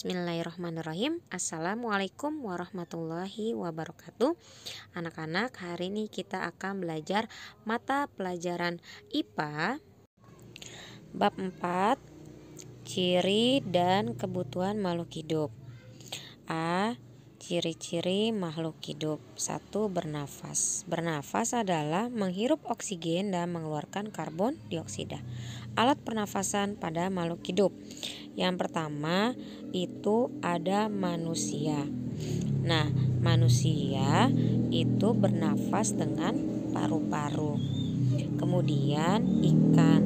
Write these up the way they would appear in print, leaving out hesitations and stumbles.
Bismillahirrahmanirrahim. Assalamualaikum warahmatullahi wabarakatuh. Anak-anak, hari ini kita akan belajar mata pelajaran IPA bab 4, ciri dan kebutuhan makhluk hidup. A. Ciri-ciri makhluk hidup. 1. Bernafas. Bernafas adalah menghirup oksigen dan mengeluarkan karbon dioksida. Alat pernafasan pada makhluk hidup. Yang pertama itu ada manusia. Nah, manusia itu bernafas dengan paru-paru. Kemudian ikan.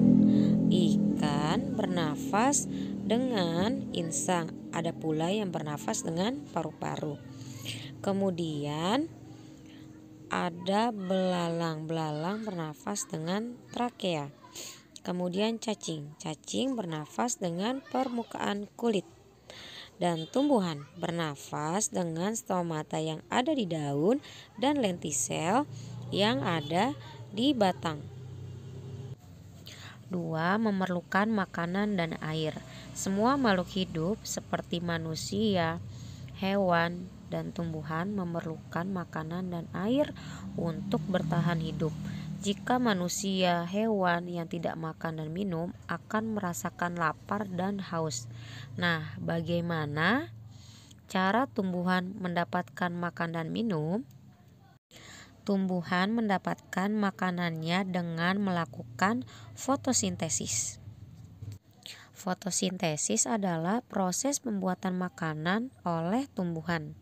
Ikan bernafas dengan insang. Ada pula yang bernafas dengan paru-paru. Kemudian ada belalang. Belalang bernafas dengan trakea. Kemudian cacing. Cacing bernafas dengan permukaan kulit. Dan tumbuhan bernafas dengan stomata yang ada di daun dan lentisel yang ada di batang. 2. Memerlukan makanan dan air. Semua makhluk hidup seperti manusia, hewan, dan tumbuhan memerlukan makanan dan air untuk bertahan hidup. Jika manusia, hewan yang tidak makan dan minum akan merasakan lapar dan haus. Nah, bagaimana cara tumbuhan mendapatkan makan dan minum? Tumbuhan mendapatkan makanannya dengan melakukan fotosintesis. Fotosintesis adalah proses pembuatan makanan oleh tumbuhan.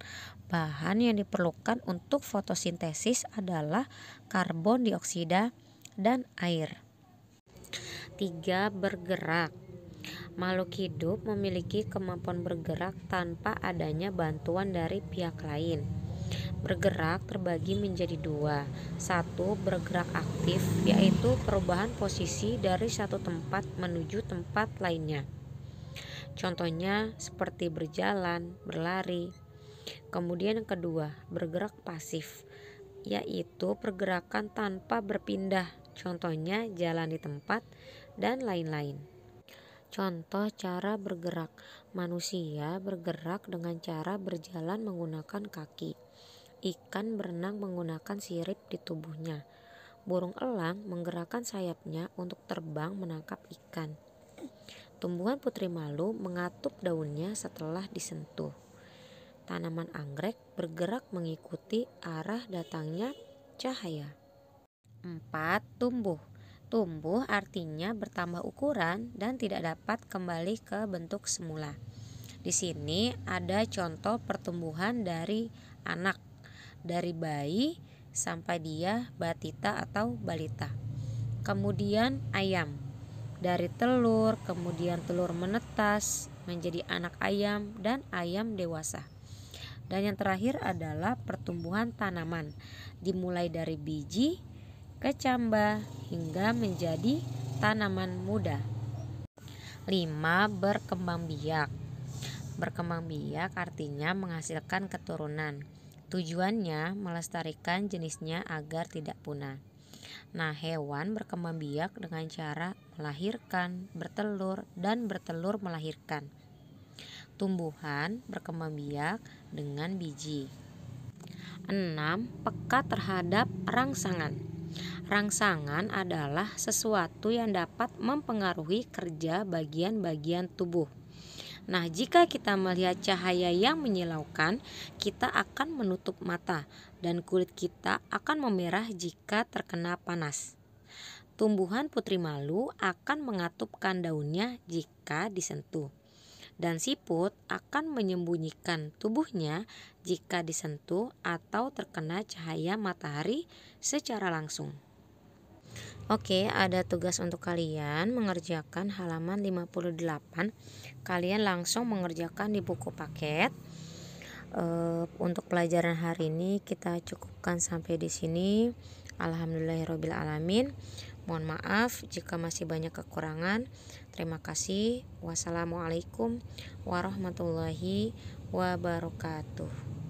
Bahan yang diperlukan untuk fotosintesis adalah karbon dioksida dan air. 3. Bergerak. Makhluk hidup memiliki kemampuan bergerak tanpa adanya bantuan dari pihak lain. Bergerak terbagi menjadi 2. 1. Bergerak aktif, yaitu perubahan posisi dari satu tempat menuju tempat lainnya. Contohnya seperti berjalan, berlari. Kemudian yang kedua, bergerak pasif, yaitu pergerakan tanpa berpindah. Contohnya jalan di tempat dan lain-lain. Contoh cara bergerak. Manusia bergerak dengan cara berjalan menggunakan kaki. Ikan berenang menggunakan sirip di tubuhnya. Burung elang menggerakkan sayapnya untuk terbang menangkap ikan. Tumbuhan putri malu mengatup daunnya setelah disentuh. Tanaman anggrek bergerak mengikuti arah datangnya cahaya. 4. Tumbuh. Tumbuh artinya bertambah ukuran dan tidak dapat kembali ke bentuk semula. Di sini ada contoh pertumbuhan dari anak, dari bayi sampai dia batita atau balita. Kemudian ayam, dari telur, kemudian telur menetas menjadi anak ayam dan ayam dewasa. Dan yang terakhir adalah pertumbuhan tanaman, dimulai dari biji, kecambah, hingga menjadi tanaman muda. 5. Berkembang biak. Berkembang biak artinya menghasilkan keturunan. Tujuannya melestarikan jenisnya agar tidak punah. Nah, hewan berkembang biak dengan cara melahirkan, bertelur, dan bertelur melahirkan. Tumbuhan berkembang biak dengan biji. 6. Peka terhadap rangsangan. Rangsangan adalah sesuatu yang dapat mempengaruhi kerja bagian-bagian tubuh. Nah, jika kita melihat cahaya yang menyilaukan, kita akan menutup mata dan kulit kita akan memerah jika terkena panas. Tumbuhan putri malu akan mengatupkan daunnya jika disentuh. Dan siput akan menyembunyikan tubuhnya jika disentuh atau terkena cahaya matahari secara langsung. Oke, ada tugas untuk kalian mengerjakan halaman 58. Kalian langsung mengerjakan di buku paket. Untuk pelajaran hari ini kita cukupkan sampai di sini. Alhamdulillahirabbil alamin. Mohon maaf jika masih banyak kekurangan. Terima kasih. Wassalamualaikum warahmatullahi wabarakatuh.